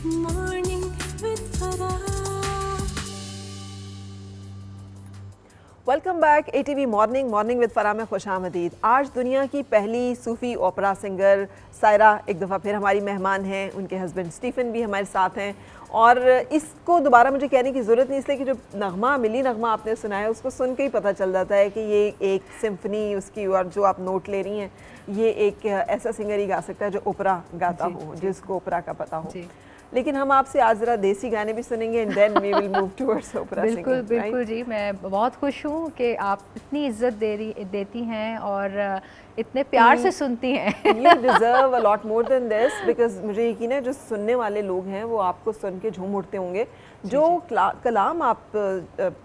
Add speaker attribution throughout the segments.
Speaker 1: Morning with Farah.
Speaker 2: Welcome back ATV morning with Farah में खुशामदीद। आज दुनिया की पहली सूफ़ी ओपरा सिंगर सायरा एक दफ़ा फिर हमारी मेहमान हैं। उनके हस्बैंड स्टीफन भी हमारे साथ हैं और इसको दोबारा मुझे कहने की ज़रूरत नहीं, इसलिए कि जो नगमा मिली नगमा आपने सुनाया उसको सुन के ही पता चल जाता है कि ये एक सिम्फनी उसकी, और जो आप नोट ले रही हैं ये एक ऐसा सिंगर ही गा सकता है जो ओपरा गाता हो, जिसको ओपरा का पता हो। लेकिन हम आपसे आज ज़रा देसी गाने भी सुनेंगे and then we will move towards opera singing.
Speaker 3: बिल्कुल बिल्कुल जी, मैं बहुत खुश हूँ कि आप इतनी इज्जत देती हैं और इतने प्यार से सुनती हैं।
Speaker 2: You deserve a lot more than this because मुझे यकीन है जो सुनने वाले लोग हैं वो आपको सुन के झूम उठते होंगे। जो कलाम आप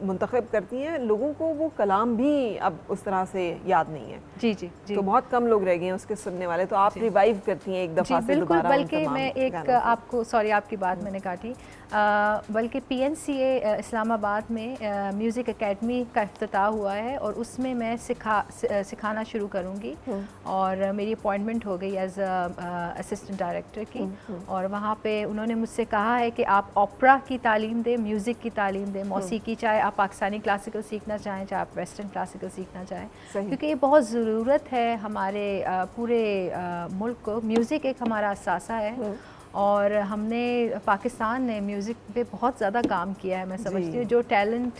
Speaker 2: मुंतखब करती हैं लोगों को वो कलाम भी अब उस तरह से याद नहीं है।
Speaker 3: जी जी जी,
Speaker 2: तो बहुत कम लोग रह गए हैं उसके सुनने वाले, तो आप रिवाइव करती हैं एक दफ़ा से दोबारा।
Speaker 3: बल्कि मैं एक आपको सॉरी आपकी बात मैंने काटी, बल्कि PNCA इस्लामाबाद में म्यूज़िक एकेडमी का इफ्तिताह हुआ है और उसमें मैं सिखाना शुरू करूँगी और मेरी अपॉइंटमेंट हो गई एज असिस्टेंट डायरेक्टर की। और वहाँ पे उन्होंने मुझसे कहा है कि आप ओपरा की तालीम दें, म्यूज़िक की तालीम दें, मौसीकी, चाहे आप पाकिस्तानी क्लासिकल सीखना चाहें चाहे आप वेस्टर्न क्लासिकल सीखना चाहें, क्योंकि ये बहुत ज़रूरत है हमारे पूरे मुल्क को। म्यूज़िक एक हमारा असासा है और हमने पाकिस्तान ने म्यूज़िक पे बहुत ज़्यादा काम किया है। मैं समझती हूँ जो टैलेंट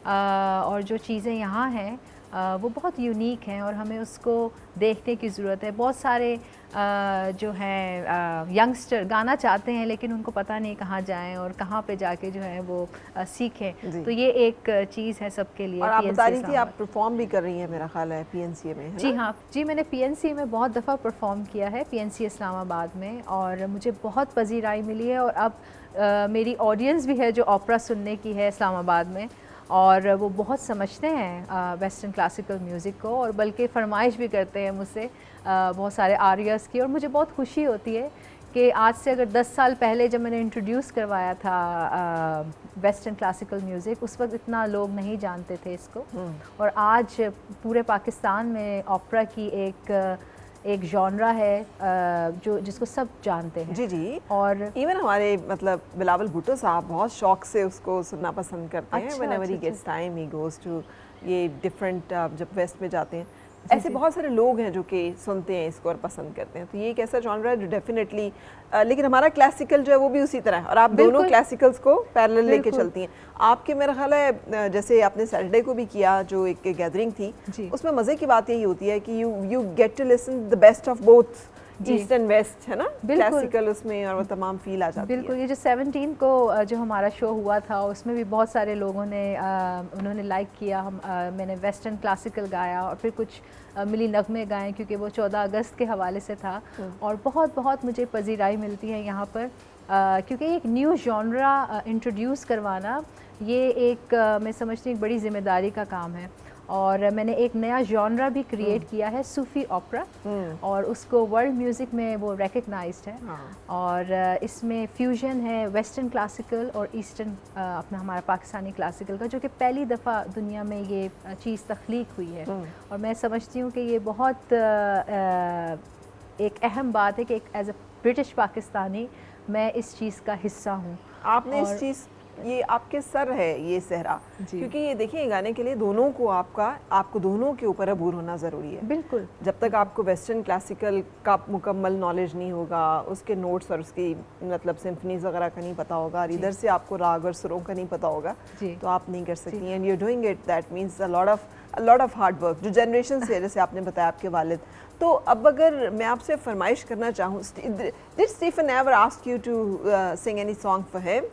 Speaker 3: और जो चीज़ें यहाँ हैं वो बहुत यूनिक हैं और हमें उसको देखने की ज़रूरत है। बहुत सारे जो हैं यंगस्टर गाना चाहते हैं लेकिन उनको पता नहीं कहाँ जाएं और कहाँ पे जाके जो है वो सीखें, तो ये एक चीज़ है सबके लिए।
Speaker 2: और आप बता रही थी आप परफॉर्म भी कर रही हैं मेरा ख्याल है PNCA में, है
Speaker 3: जी
Speaker 2: ना?
Speaker 3: हाँ जी, मैंने PNCA में बहुत दफ़ा परफॉर्म किया है, PNCA इस्लामाबाद में, और मुझे बहुत पजीराई मिली है। और अब मेरी ऑडियंस भी है जो ओपरा सुनने की है इस्लामाबाद में, और वो बहुत समझते हैं वेस्टर्न क्लासिकल म्यूज़िक को और बल्कि फरमाइश भी करते हैं मुझसे बहुत सारे आरियाज़ की। और मुझे बहुत खुशी होती है कि आज से अगर 10 साल पहले जब मैंने इंट्रोड्यूस करवाया था वेस्टर्न क्लासिकल म्यूज़िक, उस वक्त इतना लोग नहीं जानते थे इसको, और आज पूरे पाकिस्तान में ओपरा की एक जॉनरा है जो जिसको सब जानते हैं।
Speaker 2: जी जी,
Speaker 3: और
Speaker 2: इवन हमारे मतलब बिलावल भुट्टो साहब बहुत शौक से उसको सुनना पसंद करते हैं। Whenever he gets time he goes to ये डिफरेंट, जब वेस्ट में जाते हैं ऐसे बहुत सारे लोग हैं जो कि सुनते हैं इसको और पसंद करते हैं। तो ये एक ऐसा जॉनरा है जो डेफिनेटली, लेकिन हमारा क्लासिकल जो है वो भी उसी तरह है और आप दोनों क्लासिकल्स को पैरेलल लेके चलती हैं। आपके मेरा ख्याल है जैसे आपने सैटरडे को भी किया जो एक गैदरिंग थी, उसमें मज़े की बात यही होती है कि you get to listen the best of both east and west, है ना, क्लासिकल उसमें, और वो तमाम फील आ जाती है।
Speaker 3: बिल्कुल, ये जो 17 को जो हमारा शो हुआ था उसमें भी बहुत सारे लोगों ने उन्होंने लाइक किया। मैंने वेस्टर्न क्लासिकल गाया और फिर कुछ मिली नगमे गाए क्योंकि वो 14 अगस्त के हवाले से था। और बहुत बहुत मुझे पजीराई मिलती है यहाँ पर क्योंकि एक न्यू जॉनरा इंट्रोड्यूस करवाना ये एक मैं समझती हूँ एक बड़ी ज़िम्मेदारी का काम है। और मैंने एक नया जॉनरा भी क्रिएट किया है, सूफ़ी ओपरा, और उसको वर्ल्ड म्यूज़िक में वो रिकग्नाइज्ड है। और इसमें फ्यूजन है वेस्टर्न क्लासिकल और ईस्टर्न अपना हमारा पाकिस्तानी क्लासिकल का, जो कि पहली दफ़ा दुनिया में ये चीज़ तख्लीक हुई है। और मैं समझती हूँ कि ये बहुत एक अहम बात है कि एक एज अ ब्रिटिश पाकिस्तानी मैं इस चीज़ का हिस्सा हूँ।
Speaker 2: आपने इस चीज़, ये आपके सर है ये सहरा, क्योंकि ये देखिए गाने के लिए दोनों को आपको दोनों के ऊपर अबूर होना ज़रूरी है।
Speaker 3: बिल्कुल,
Speaker 2: जब तक आपको वेस्टर्न क्लासिकल का मुकम्मल नॉलेज नहीं होगा, उसके नोट्स और उसकी मतलब सिम्फनीज वगैरह का नहीं पता होगा, और इधर से आपको राग और सुरों का नहीं पता होगा, तो आप नहीं कर सकती। And you doing it, that means a lot of hard work जो जनरेशन से, जैसे आपने बताया आपके वालिद। तो अब अगर मैं आपसे फरमाइश करना चाहूँ, did Stephen ever ask you to sing any song for him?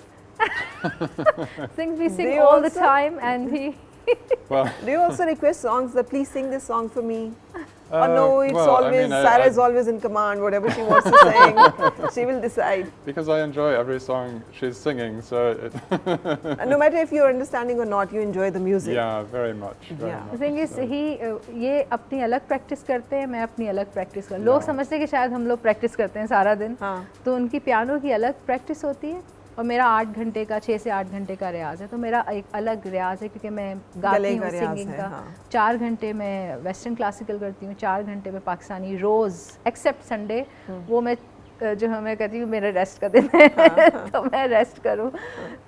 Speaker 3: We sing all the time, and he
Speaker 4: Well,
Speaker 2: do you also request songs that please sing this song for me? Or no, it's
Speaker 4: well,
Speaker 2: always,
Speaker 4: I mean,
Speaker 2: Sarah is always in command, whatever she wants to sing, she will decide.
Speaker 4: because I enjoy every song she's singing, so
Speaker 2: And no matter if you're understanding or not, you enjoy the music.
Speaker 4: yeah, very much. Very
Speaker 2: Yeah.
Speaker 4: much.
Speaker 3: The thing is,
Speaker 4: So,
Speaker 3: ये अपनी अलग practice करते हैं, मैं अपनी अलग practice कर। लोग समझते हैं कि शायद हम लोग प्रैक्टिस करते हैं सारा दिन, तो उनकी पियानो की अलग प्रैक्टिस होती है और मेरा 8 घंटे का 6 से 8 घंटे का रियाज़ है। तो मेरा एक अलग रियाज़ है क्योंकि मैं गाती हूँ सिंगिंग का। 4 घंटे मैं वेस्टर्न क्लासिकल करती हूँ, 4 घंटे में पाकिस्तानी, रोज़ एक्सेप्ट संडे वो मैं जो हमें कहती हूँ मेरा रेस्ट का दिन है तो मैं रेस्ट करूँ,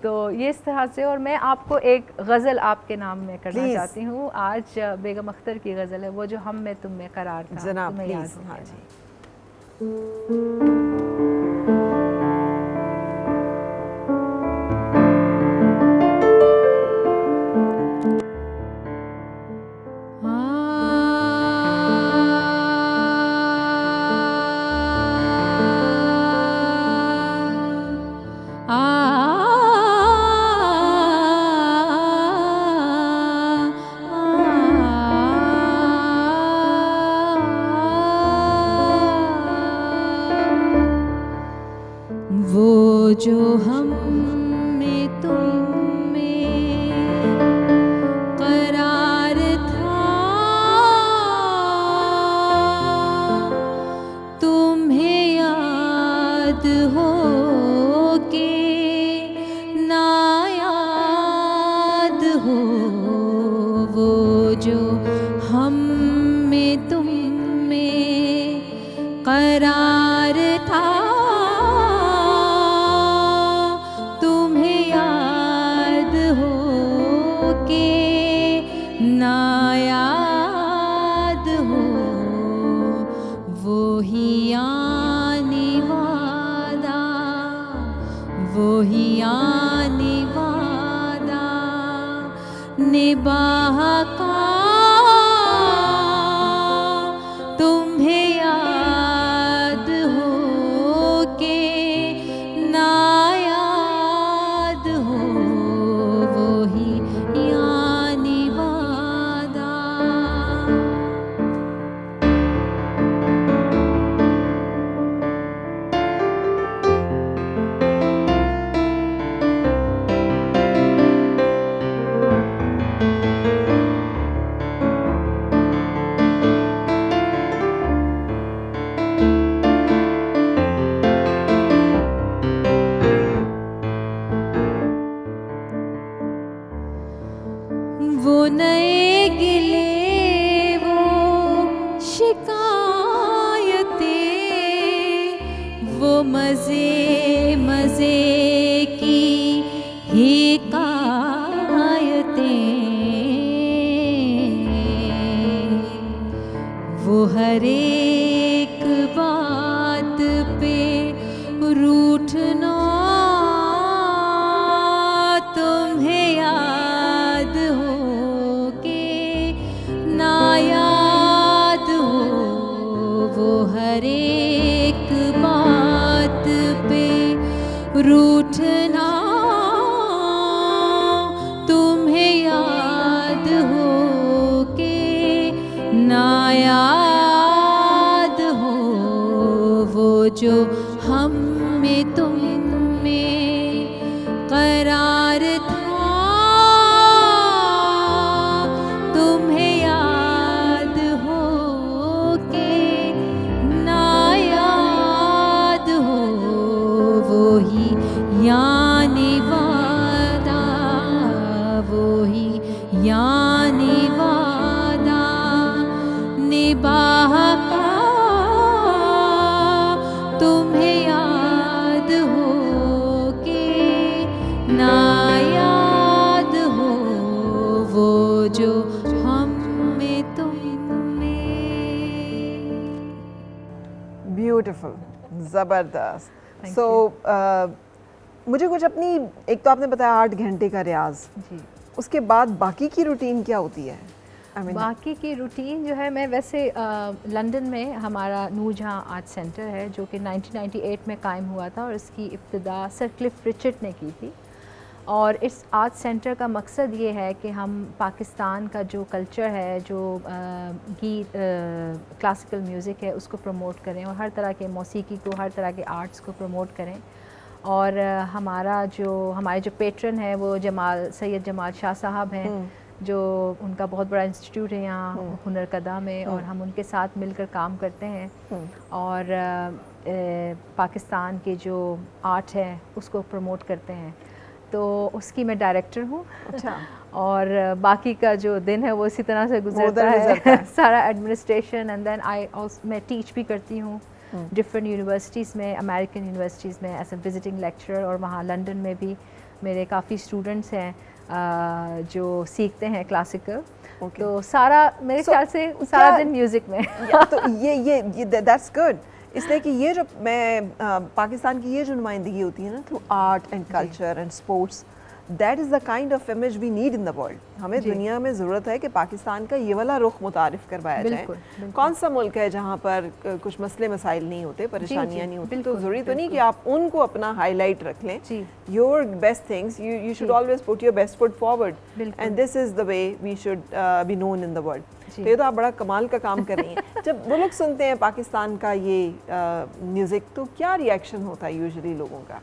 Speaker 3: तो ये इस तरह से। और मैं आपको एक गज़ल आपके नाम में करना
Speaker 2: Please.
Speaker 3: चाहती हूँ। आज बेगम अख्तर की गज़ल है, वो जो हम में तुम में करार था,
Speaker 2: जनाब
Speaker 3: तुम्हें याद
Speaker 2: प्लीज।
Speaker 3: हो
Speaker 2: हाँ
Speaker 3: क्या?
Speaker 2: जी।
Speaker 1: वो जो हम में तुम में करार था, तुम्हें याद हो के ना याद हो। वो जो हम में तुम में करार था, तुम्हें याद हो के ना याद हो। वो ही आने वादा, वो ही आने वादा निभा का, तुम्हें याद हो के ना याद हो। वो ही यानी वादा। वो नए गिले वो शिकायतें, वो मज़े मज़े की हिकायतें, वो हर एक बात पे रूठना, तुम्हें याद हो के ना याद हो। वो हर एक बात पे रूठना, तुम्हें याद हो के ना याद हो। वो जो हम में तुम में करार था, तुम्हें याद हो के ना याद हो। वो ही यानी वादा, वो ही यानी वादा निभा का, तुम्हें याद हो के ना याद हो। वो जो हम में तुम में।
Speaker 2: ब्यूटीफुल, ज़बरदस्त।
Speaker 3: Thank
Speaker 2: सो मुझे कुछ अपनी, एक तो आपने बताया 8 घंटे का रियाज,
Speaker 3: जी।
Speaker 2: उसके बाद बाकी की रूटीन क्या होती है? I mean,
Speaker 3: बाकी की रूटीन जो है, मैं वैसे लंदन में हमारा नूरजहां आर्ट सेंटर है जो कि 1998 में कायम हुआ था और इसकी इब्तिदा सर क्लिफ रिचर्ड ने की थी। और इस आर्ट सेंटर का मकसद ये है कि हम पाकिस्तान का जो कल्चर है, जो गीत क्लासिकल म्यूज़िक है, उसको प्रमोट करें और हर तरह के मौसीकी को, हर तरह के आर्ट्स को प्रमोट करें। और हमारे जो पेट्रन है वो सैयद जमाल शाह साहब हैं, जो उनका बहुत बड़ा इंस्टीट्यूट है यहाँ हुनर कदा में, और हम उनके साथ मिलकर काम करते हैं और पाकिस्तान के जो आर्ट है उसको प्रमोट करते हैं। तो उसकी मैं डायरेक्टर हूँ।
Speaker 2: अच्छा।
Speaker 3: और बाकी का जो दिन है वो इसी तरह से गुजरता है। सारा एडमिनिस्ट्रेशन, एंड देन मैं टीच भी करती हूँ डिफरेंट यूनिवर्सिटीज़ में, अमेरिकन यूनिवर्सिटीज़ में एज ए विजिटिंग लेक्चरर, और वहाँ लंदन में भी मेरे काफ़ी स्टूडेंट्स हैं जो सीखते हैं क्लासिकल। तो सारा मेरे ख्याल से सारा दिन म्यूज़िक में।
Speaker 2: तो ये दैट्स गुड, इसलिए कि ये जो मैं पाकिस्तान की ये जो नुमाइंदगी होती है ना through art and culture and sports, that is the kind of image we need in the world. हमें दुनिया में ज़रूरत है कि पाकिस्तान का ये वाला रुख मुतारिफ करवाया जाए। कौन सा मुल्क है जहाँ पर कुछ मसले मसाइल नहीं होते, परेशानियाँ नहीं होती, तो ज़रूरी तो नहीं कि आप उनको अपना हाईलाइट रख लें। Your best things, you should always put your best foot forward, and this is the way we should be known in the world. तो ये तो आप बड़ा कमाल का काम कर रही हैं। जब वो लोग सुनते हैं पाकिस्तान का ये म्यूज़िक, तो क्या रिएक्शन होता है यूजुअली लोगों का?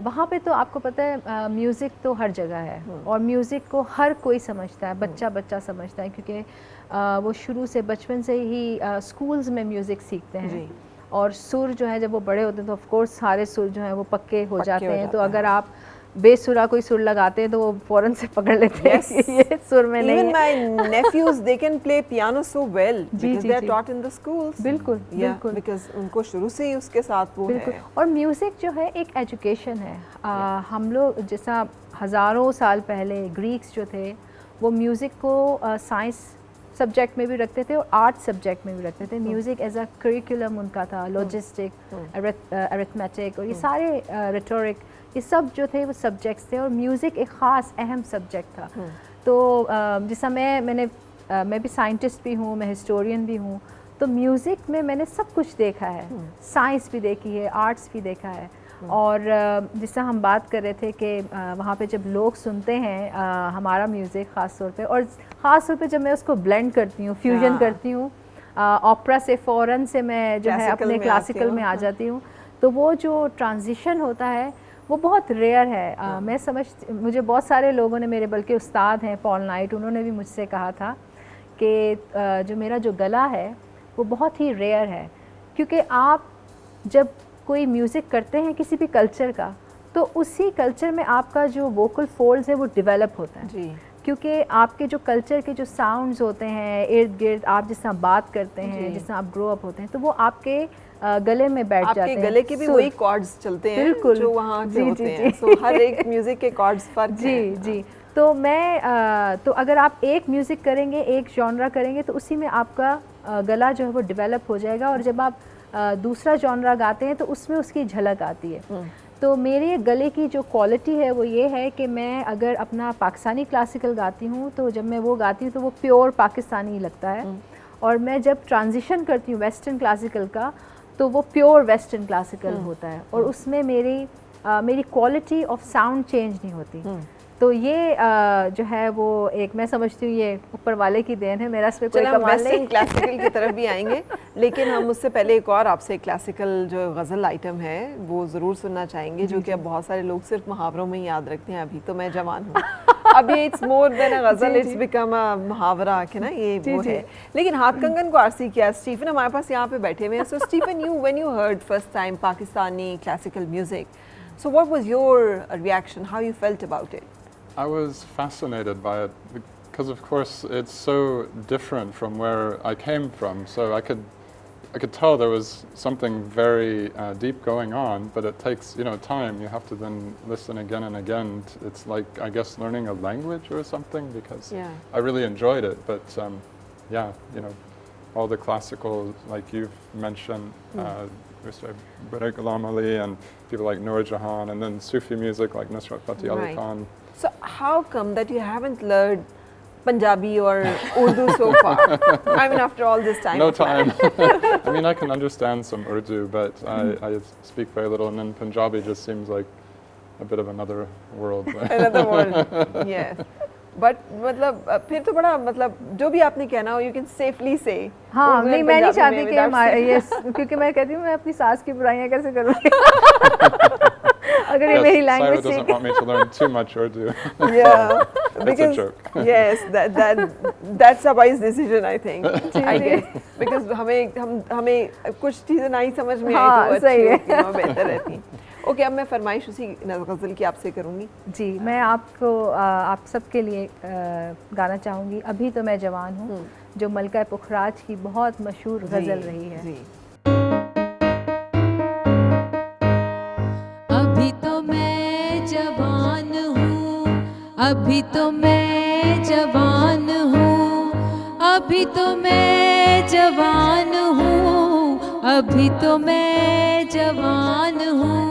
Speaker 3: वहाँ पे तो आपको पता है म्यूज़िक तो हर जगह है, और म्यूज़िक को हर कोई समझता है, बच्चा बच्चा समझता है, क्योंकि वो शुरू से बचपन से ही स्कूल्स में म्यूज़िक सीखते हैं। और सुर जो है जब वो बड़े होते हैं तो ऑफ कोर्स सारे सुर जो हैं वो पक्के हो जाते हैं। तो अगर आप बेसुरा कोई सुर लगाते हैं तो वो फौरन से पकड़ लेते हैं कि ये सुर में नहीं है।
Speaker 2: Even my nephews, they can play piano so well because they are taught in the schools.
Speaker 3: बिल्कुल, बिल्कुल,
Speaker 2: because उनको शुरू से ही उसके साथ वो है।
Speaker 3: और म्यूज़िक जो है एक एजुकेशन है। हम लोग जैसा हज़ारों साल पहले ग्रीक्स जो थे वो म्यूज़िक को साइंस सब्जेक्ट में भी रखते थे और आर्ट सब्जेक्ट में भी रखते थे। म्यूज़िक एज अ करिकुलम उनका था, लॉजिस्टिक, अरिथमेटिक और ये सारे रिटोरिक, ये सब जो थे वो सब्जेक्ट्स थे, और म्यूज़िक एक ख़ास अहम सब्जेक्ट था। तो जैसा मैं भी साइंटिस्ट भी हूँ, मैं हिस्टोरियन भी हूँ, तो म्यूज़िक में मैंने सब कुछ देखा है, साइंस भी देखी है, आर्ट्स भी देखा है। और जिससे हम बात कर रहे थे कि वहाँ पे जब लोग सुनते हैं हमारा म्यूज़िक ख़ास तौर पे, और ख़ास तौर पे जब मैं उसको ब्लेंड करती हूँ, फ्यूजन करती हूँ, ओपेरा से फ़ौरन से मैं जो है अपने क्लासिकल में आ जाती हूँ, तो वो जो ट्रांजिशन होता है वो बहुत रेयर है। मुझे बहुत सारे लोगों ने, मेरे बल्कि उस्ताद हैं पॉल नाइट, उन्होंने भी मुझसे कहा था कि जो मेरा जो गला है वो बहुत ही रेयर है, क्योंकि आप जब कोई म्यूज़िक करते हैं किसी भी कल्चर का, तो उसी कल्चर में आपका जो वोकल फोल्ड्स है वो डेवलप होता है जी। क्योंकि आपके जो कल्चर के जो साउंड्स होते हैं इर्द गिर्द, आप जिस तरह बात करते हैं, जिस तरह आप ग्रो अप होते हैं, तो वो आपके गले में बैठ जाते हैं।
Speaker 2: आपके गले के भी वही कॉर्ड्स चलते हैं जो वहाँ के होते हैं। सो हर एक म्यूज़िक के कॉर्ड्स फर्क हैं।
Speaker 3: जी। तो तो अगर आप एक म्यूज़िक करेंगे, एक जॉनरा करेंगे, तो उसी में आपका गला जो है वो डेवलप हो जाएगा, और जब आप दूसरा जॉनरा गाते हैं तो उसमें उसकी झलक आती है। तो मेरे गले की जो क्वालिटी है वो ये है कि मैं अगर अपना पाकिस्तानी क्लासिकल गाती हूँ, तो जब मैं वो गाती हूँ तो वो प्योर पाकिस्तानी लगता है, और मैं जब ट्रांजिशन करती हूँ वेस्टर्न क्लासिकल का, तो वो प्योर वेस्टर्न क्लासिकल होता है, और उसमें मेरी क्वालिटी ऑफ साउंड चेंज नहीं होती। तो ये जो है वो एक, मैं समझती हूँ ये ऊपर वाले की देन है, मेरा इसमें कोई कमाल नहीं।
Speaker 2: क्लासिकल की तरफ भी आएंगे, लेकिन हम उससे पहले एक और आपसे क्लासिकल जो गज़ल आइटम है वो ज़रूर सुनना चाहेंगे, जो कि अब बहुत सारे लोग सिर्फ मुहावरों में ही याद रखते हैं। अभी तो मैं जवान हूँ, अब ये it's more than a ghazal, it's become a मुहावरा के ना, ये वो है। लेकिन हाथ कंगन को आरसी किया। स्टीफन हमारे पास यहाँ पे बैठे हुए हैं। So Stephen, when you heard first time Pakistani classical music, so what was your reaction, how you felt about it?
Speaker 4: I was fascinated by it because, of course, it's so different from where I came from. So I could tell there was something very deep going on, but it takes time. You have to then listen again and again. It's like, I guess, learning a language or something, because I really enjoyed it. But all the classical, like you've mentioned, Mr. Barak Ghulam Ali and people like Noor Jahan, and then Sufi music like Nusrat Fateh Ali Khan.
Speaker 2: So how come that you haven't learned Punjabi or Urdu so far? I mean, after all this time.
Speaker 4: No time. I mean, I can understand some Urdu, but I speak very little, and then Punjabi just seems like a bit of another world.
Speaker 2: Another world, yes. But मतलब फिर तो बड़ा मतलब जो भी आपने कहना हो, you can safely say.
Speaker 3: हाँ, नहीं, मैं नहीं चाहती कि क्योंकि मैं कहती हूँ मैं अपनी सास की बुराइयाँ कैसे करूँगी अगर ये मेरी language
Speaker 4: Saira doesn't want me to learn too much Urdu.
Speaker 2: Yeah,
Speaker 4: it's a joke.
Speaker 2: Yes, that's a wise decision, I think. I guess because हमें कुछ चीज़ें नहीं समझ में आई तो अच्छी बेहतर रहती। ओके, अब मैं फरमाइश उसी गज़ल की आपसे करूँगी।
Speaker 3: जी, मैं आपको आप सबके लिए गाना चाहूँगी, अभी तो मैं जवान हूँ। जो मलका पुखराज की बहुत मशहूर गज़ल रही है।
Speaker 2: जी।
Speaker 1: अभी तो मैं जवान हूँ, अभी तो मैं जवान हूँ, अभी तो मैं जवान हूँ, अभी तो मैं जवान हूँ।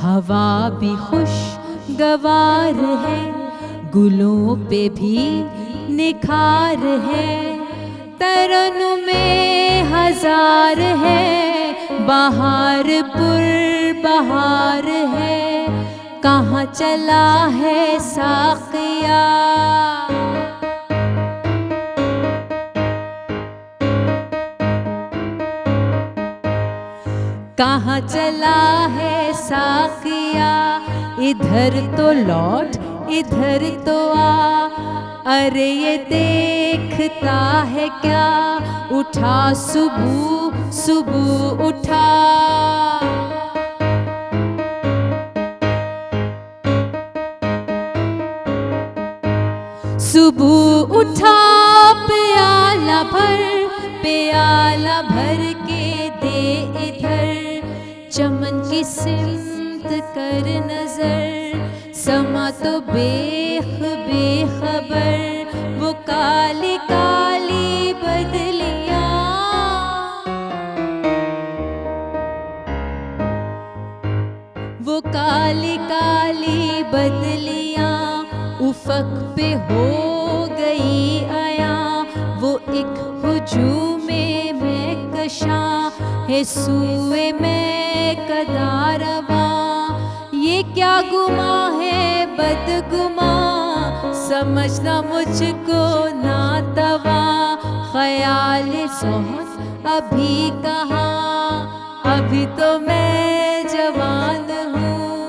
Speaker 1: हवा भी खुशगवार है, गुलों पे भी निखार है, तरनु में हजार है, बहार पुर बहार है, कहाँ चला है साक़िया। कहाँ चला है साक़िया, इधर तो लौट इधर तो आ, अरे ये देखता है क्या, उठा सुबह सुबह उठा। सुबह उठा प्याला भर के दे इधर, चमन की सिमत कर नजर, समा तो बेखबर, वो काली काली बदलियां, वो काली काली बदलियां, उफक पे हो गई आया, वो एक हुजूम में कशा है, सुए में कदारवा, ये क्या गुमा है बदगुमा, समझना मुझको नातवा, ख्याल सोहत अभी कहाँ, अभी तो मैं जवान हूँ,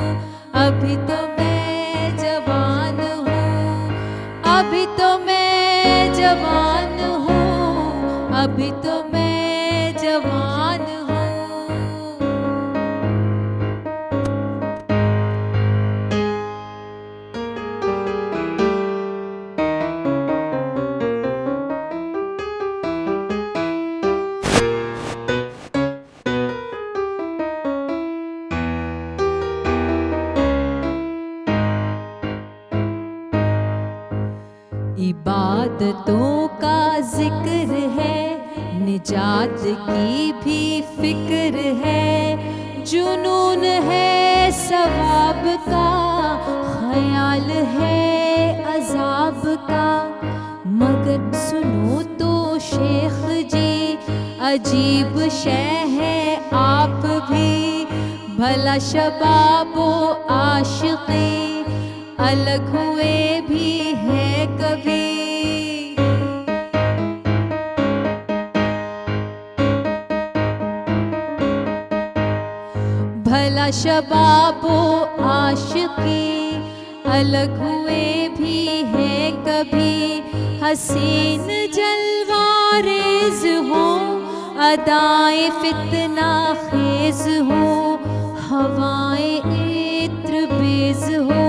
Speaker 1: अभी तो मैं जवान हूँ, अभी तो मैं जवान हूँ, अभी तो मैं जवान हूँ। इबादतों का जिक्र है, निजात की भी फिक्र है, जुनून है सवाब का, ख्याल है अजाब का, मगर सुनो तो शेख जी, अजीब शय है आप भी, भला शबाबो आशिक़ी, अलग हुए भी है कभी। भला शबाबो आशिकी, अलग हुए भी है कभी, हसीन जलवारेज हो, अदाए फितना खेज हो, हवाएं इत्र बेज हो,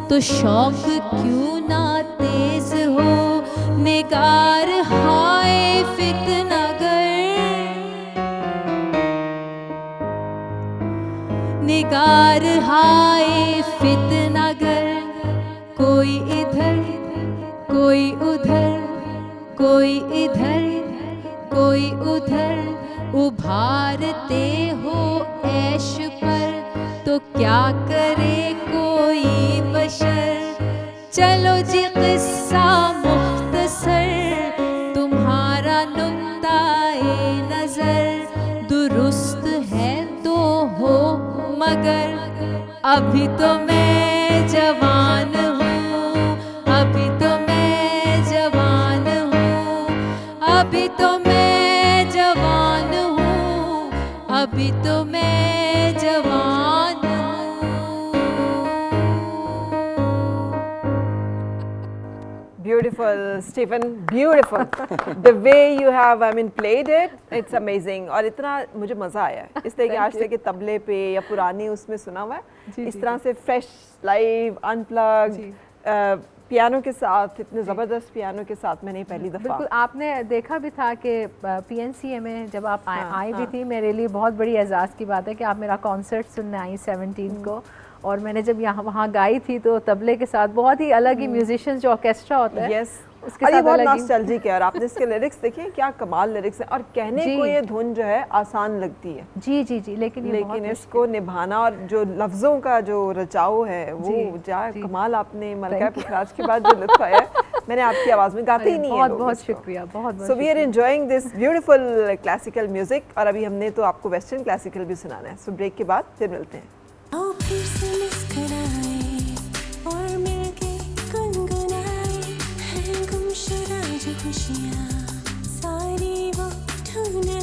Speaker 1: तो शौक क्यों ना तेज हो, निगार हाय फितना गर, निगार हाय फितना गर, कोई इधर कोई उधर, कोई इधर कोई उधर, उभारते हो ऐश पर, तो क्या करे कोई बशर। चलो जी किस्सा मुख्तसर, तुम्हारा नुक्ता-ए नजर दुरुस्त है तो हो, मगर अभी तो मैं जवान हूँ, अभी तो मैं जवान हूँ, अभी तो मैं जवान हूँ, अभी तो मैं जवान हूँ।
Speaker 2: Beautiful Beautiful, Stephen. Beautiful. The way you have, I mean, played it, it's amazing. और इतना मुझे मज़ा आया है। इस तरह के आज तक के तबले पे या पुरानी उसमें सुना हुआ है। इस तरह से fresh, live, unplugged, पियानो के साथ, इतने ज़बरदस्त पियानो के साथ मैंने पहली दफ़ा।
Speaker 3: बिल्कुल, आपने देखा भी था कि PNCA में जब आप आई भी थी, मेरे लिए बहुत बड़ी एजाज़ की बात है कि आप मेरा कॉन्सर्ट सुनने आई 17 को, और मैंने जब यहाँ वहाँ गाई थी तो तबले के साथ बहुत ही अलग ही म्यूजिशियंस जो ऑर्केस्ट्रा होता है,
Speaker 2: उसके साथ बहुत नॉस्टैल्जिक है। और आपने इसके लिरिक्स देखे, क्या कमाल लिरिक्स हैं, और कहने को ये धुन जो है आसान लगती है।
Speaker 3: जी जी जी, लेकिन
Speaker 2: इसको निभाना और जो लफ्ज़ों का जो रचाव है वो जा कमाल। आपने मलका पुखराज के बाद जो लुत्फ़ आया मैंने आपकी आवाज़ में, गाते ही नहीं है।
Speaker 3: बहुत बहुत शुक्रिया, बहुत।
Speaker 2: So we are enjoying this beautiful classical music, और अभी हमने तो आपको वेस्टर्न क्लासिकल भी सुनाना है। सो ब्रेक के बाद फिर मिलते हैं।
Speaker 1: आओ फिर से मुस्कुराए और मिलके गुनगुनाए, हैं गुमशुदा जो खुशियाँ सारी वो ढूंढ